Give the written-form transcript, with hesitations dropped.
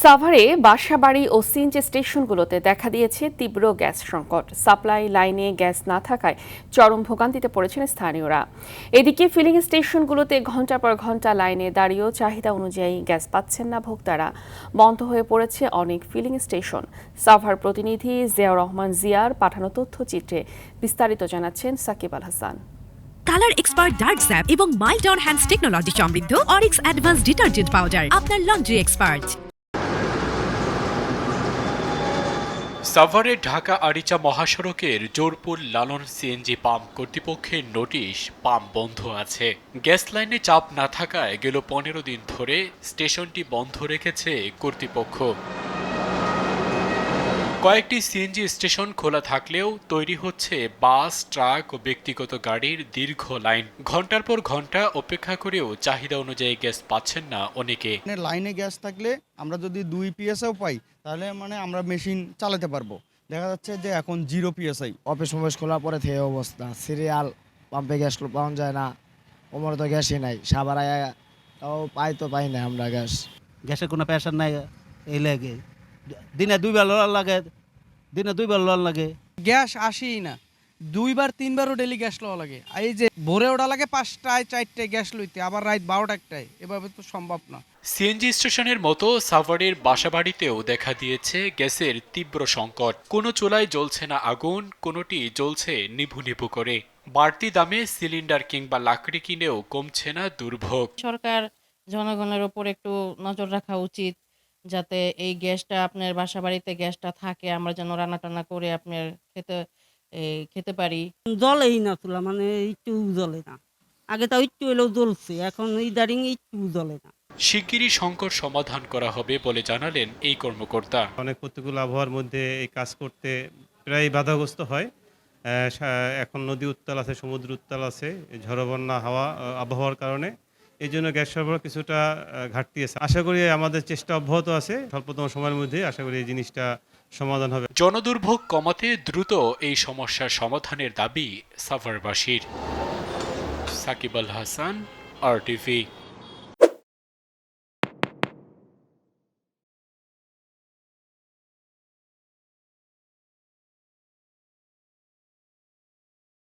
সাভারে বাসাবাড়ি ও সিএনজি স্টেশনগুলোতে দেখা দিয়েছে তীব্র গ্যাস সংকট। সাপ্লাই লাইনে গ্যাস না থাকায় চরম ভোগান্তিতে পড়েছেন স্থানীয়রা। এদিকে ফিলিং স্টেশনগুলোতে ঘন্টার পর ঘন্টা লাইনে দাঁড়িয়েও চাহিদা অনুযায়ী গ্যাস পাচ্ছেন না ভোক্তারা। বন্ধ হয়ে পড়েছে অনেক ফিলিং স্টেশন। সাভার প্রতিনিধি জিয়াউর রহমান জিয়ার পাঠানো তথ্যচিত্রে বিস্তারিত জানাচ্ছেন Shakib Al Hasan. Colour expert dark sap এবং মাইল্ড অন হ্যান্ডস টেকনোলজি সমৃদ্ধ অরিক্স অ্যাডভান্স ডিটারজেন্ট পাউডার আপনার লন্ড্রি এক্সপার্ট। সাভারে ঢাকা আরিচা মহাসড়কের জোরপুর লালন সিএনজি পাম্প কর্তৃপক্ষের নোটিশ, পাম্প বন্ধ আছে। গ্যাস লাইনে চাপ না থাকায় গেল 15 দিন ধরে স্টেশনটি বন্ধ রেখেছে কর্তৃপক্ষ। কয়েকটি সিএনজি স্টেশন খোলা থাকলেও তৈরি হচ্ছে বাস, ট্রাক ও ব্যক্তিগত গাড়ির দীর্ঘ লাইন। ঘন্টার পর ঘন্টা অপেক্ষা করেও চাহিদা অনুযায়ী গ্যাস পাচ্ছেন না অনেকে। লাইনে গ্যাস থাকলে আমরা যদি 2 পিএসও পাই তাহলে আমরা মেশিন চালাতে পারবো। দেখা যাচ্ছে যে এখন 0 পিএসআই। অফিস ফফিস খোলার পরে থেকে অবস্থা সিরিয়াল পাম্পে গ্যাস পাওয়া যায় না, ওমর তো গ্যাসই নাই। সাবারায় তাও পাই না আমরা গ্যাসের কোনো প্রেশার নাই। এই লাগে দিনে 2 বার লওয়ার লাগে। গ্যাস আসেই না, 2বার 3বারও ডেলি গ্যাস লওয়া লাগে। এই যে ভোরে ওঠা লাগে 5টায় 4টায় গ্যাস লইতে, আবার রাত 12টায়, এভাবে তো সম্ভব না। সিএনজি স্টেশনের মতো সাভারের বাসাবাড়িতেও দেখা দিয়েছে গ্যাসের তীব্র সংকট। কোনো চুলায় জ্বলছে না আগুন, কোনোটি জ্বলছে নিভু নিভু করে। বাড়তি দামে সিলিন্ডার কিংবা লাকড়ি কিনেও কমছে না দুর্ভোগ। সরকার জনগণের ওপর একটু নজর রাখা উচিত, যাতে এই গ্যাসটা আপনার বাসা বাড়িতে গ্যাসটা থাকে, আমরা যেন রান্না টান্না করে আপনার খেতে পারি। জ্বলেই না চুলা, মানে একটু জ্বলে না। আগে তাও একটু এলেও জ্বলছে, এখন ইদারিং একটু জ্বলে না। শিগগিরই সংকট সমাধান করা হবে বলে জানালেন এই কর্মকর্তা। অনেক প্রতিকূল আবহাওয়ার মধ্যে এই কাজ করতে প্রায় বাধাগ্রস্ত হয়। এখন নদী উত্তাল আছে, সমুদ্র উত্তাল আছে, ঝড়ো বন্যা আবহাওয়ার কারণে এই জন্য গ্যাস সরবরাহ কিছুটা ঘাটতি আছে। আশা করি আমাদের চেষ্টা অব্যাহত আছে, স্বল্পতম সময়ের মধ্যে আশা করি এই জিনিসটা সমাধান হবে। জনদুর্ভোগ কমাতে দ্রুত এই সমস্যার সমাধানের দাবি সাভারবাসীর। সাকিব আল হাসান, RTV।